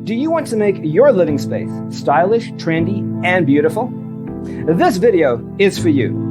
Do you want to make your living space stylish, trendy, and beautiful? This video is for you.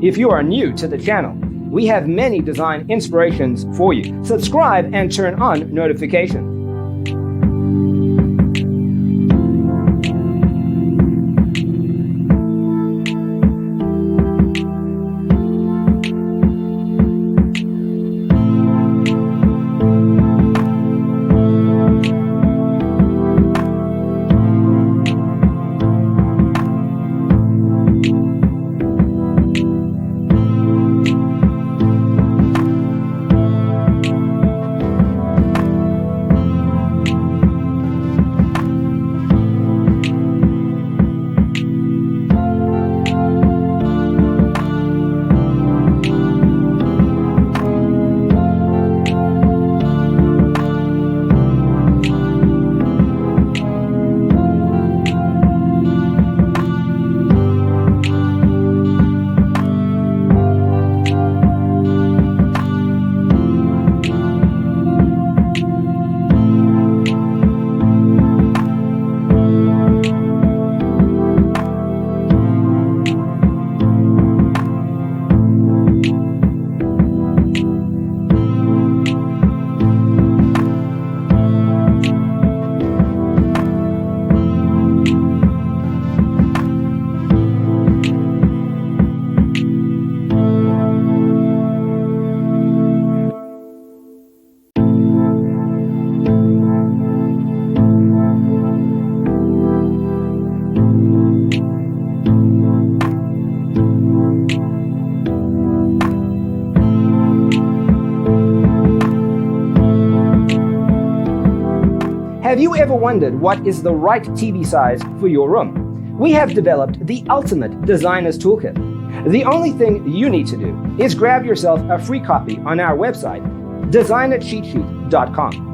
If you are new to the channel, we have many design inspirations for you. Subscribe and turn on notifications. Have you ever wondered what is the right TV size for your room? We have developed the ultimate designer's toolkit. The only thing you need to do is grab yourself a free copy on our website, designercheatsheet.com.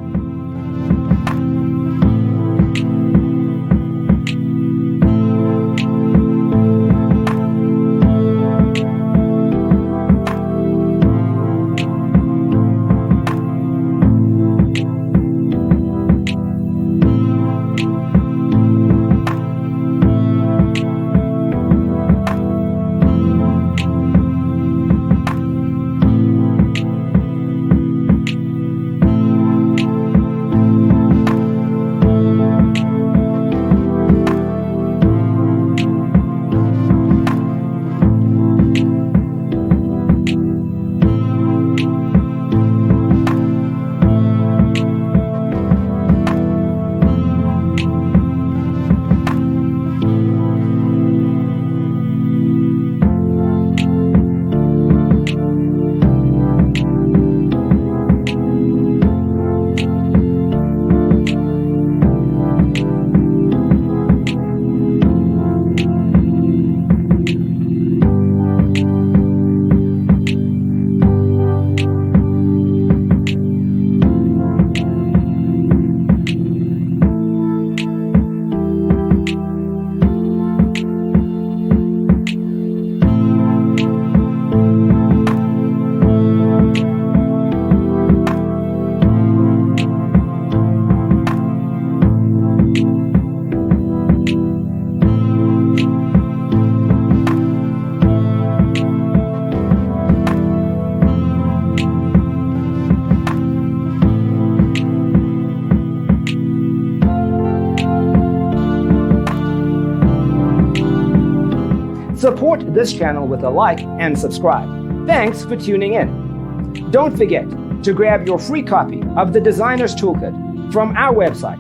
Support this channel with a like and subscribe. Thanks for tuning in. Don't forget to grab your free copy of the Designer's Toolkit from our website,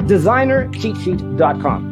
designercheatsheet.com.